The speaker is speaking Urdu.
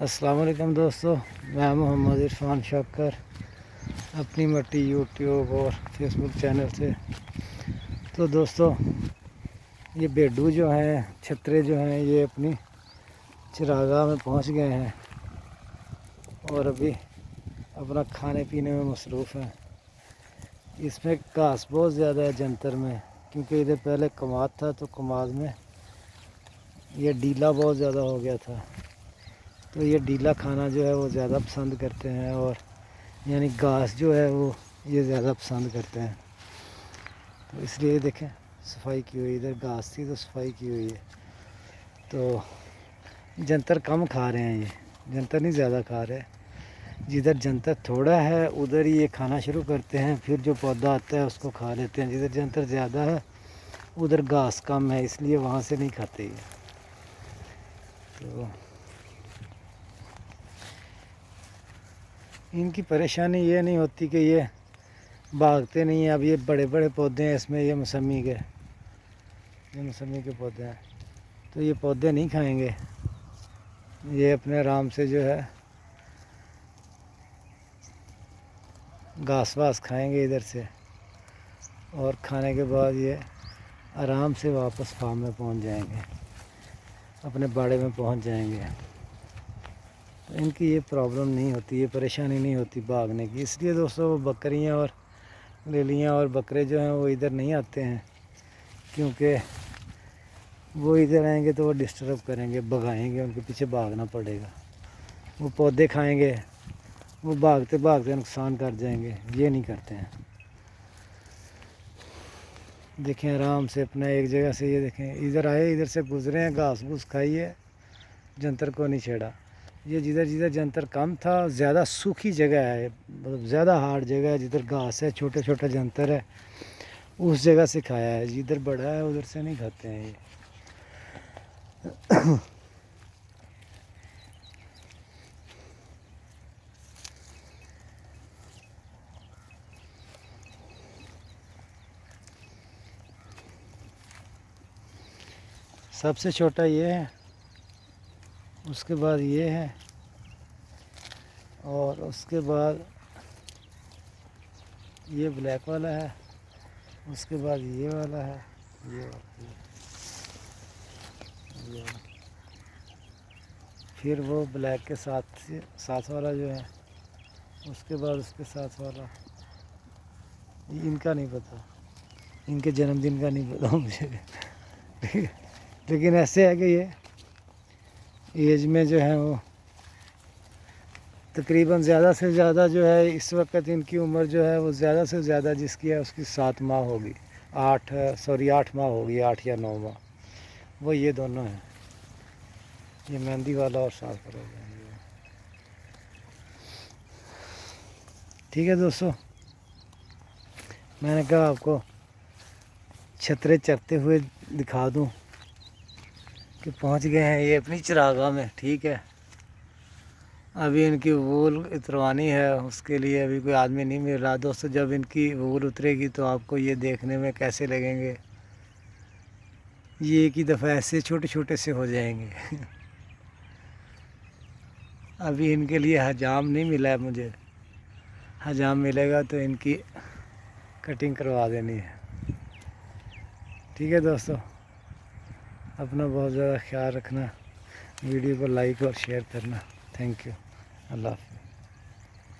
السلام علیکم دوستو، میں محمد عرفان شاکر اپنی مٹی یوٹیوب اور فیس بک چینل سے۔ تو دوستو، یہ بیڈو جو ہیں، چھترے جو ہیں، یہ اپنی چراگاہ میں پہنچ گئے ہیں اور ابھی اپنا کھانے پینے میں مصروف ہیں۔ اس میں گھاس بہت زیادہ ہے جنتر میں، کیونکہ ادھر پہلے کماد تھا تو کماد میں یہ ڈیلا بہت زیادہ ہو گیا تھا، تو یہ ڈیلا کھانا جو ہے وہ زیادہ پسند کرتے ہیں، اور یعنی گھاس جو ہے وہ یہ زیادہ پسند کرتے ہیں۔ تو اس لیے دیکھیں صفائی کی ہوئی، ادھر گھاس تھی تو صفائی کی ہوئی ہے۔ تو جنتر کم کھا رہے ہیں، یہ جنتر نہیں زیادہ کھا رہے، جدھر جنتر تھوڑا ہے ادھر ہی یہ کھانا شروع کرتے ہیں، پھر جو پودا آتا ہے اس کو کھا لیتے ہیں۔ جدھر جنتر زیادہ ہے ادھر گھاس کم ہے، اس لیے وہاں سے نہیں کھاتے یہ۔ تو ان کی پریشانی یہ نہیں ہوتی کہ یہ بھاگتے نہیں ہیں۔ اب یہ بڑے بڑے پودے ہیں، اس میں یہ موسمی کے پودے ہیں، تو یہ پودے نہیں کھائیں گے، یہ اپنے آرام سے جو ہے گھاس واس کھائیں گے ادھر سے، اور کھانے کے بعد یہ آرام سے واپس فارم میں پہنچ جائیں گے، اپنے باڑے میں پہنچ جائیں گے۔ تو ان کی یہ پرابلم نہیں ہوتی، یہ پریشانی نہیں ہوتی بھاگنے کی۔ اس لیے دوستو وہ بکریاں اور لیلیاں اور بکرے جو ہیں وہ ادھر نہیں آتے ہیں، کیونکہ وہ ادھر آئیں گے تو وہ ڈسٹرب کریں گے، بھگائیں گے، ان کے پیچھے بھاگنا پڑے گا۔ وہ پودے کھائیں گے، وہ بھاگتے بھاگتے نقصان کر جائیں گے، یہ نہیں کرتے ہیں۔ دیکھیں آرام سے اپنا ایک جگہ سے، یہ دیکھیں ادھر آئے، ادھر سے گزرے ہیں، گھاس پھوس کھائیے، جنتر کو نہیں چھیڑا۔ یہ جدھر جدھر جنتر کم تھا، زیادہ سوکھی جگہ ہے، مطلب زیادہ ہارڈ جگہ ہے، جدھر گھاس ہے، چھوٹا چھوٹا جنتر ہے، اس جگہ سے کھایا ہے۔ جدھر بڑا ہے ادھر سے نہیں کھاتے ہیں یہ۔ سب سے چھوٹا یہ ہے، اس کے بعد یہ ہے، اور اس کے بعد یہ بلیک والا ہے، اس کے بعد یہ والا ہے، یہ والا، پھر وہ بلیک کے ساتھ والا جو ہے، اس کے بعد اس کے ساتھ والا۔ ان کا نہیں پتہ، ان کے جنم دن کا نہیں پتہ مجھے، لیکن ایسے ہے کہ یہ ایج میں جو ہے وہ تقریباً زیادہ سے زیادہ جو ہے اس وقت ان کی عمر جو ہے وہ زیادہ سے زیادہ جس کی ہے اس کی 7 ماہ ہوگی، 8 ماہ ہوگی، 8 یا 9 ماہ، وہ یہ دونوں ہیں، یہ مہندی والا اور ساتھ والا۔ ٹھیک ہے دوستو، میں نے کہا آپ کو چھترے چرتے ہوئے دکھا دوں کہ پہنچ گئے ہیں یہ اپنی چراگاہ میں۔ ٹھیک ہے، ابھی ان کی وول اتروانی ہے، اس کے لیے ابھی کوئی آدمی نہیں مل رہا۔ دوستو جب ان کی وول اترے گی تو آپ کو یہ دیکھنے میں کیسے لگیں گے، یہ ایک ہی دفعہ ایسے چھوٹے چھوٹے سے ہو جائیں گے۔ ابھی ان کے لیے حجام نہیں ملا ہے مجھے، حجام ملے گا تو ان کی کٹنگ کروا دینی ہے۔ ٹھیک ہے دوستو، اپنا بہت زیادہ خیال رکھنا، ویڈیو کو لائک اور شیئر کرنا۔ تھینک یو، اللہ حافظ۔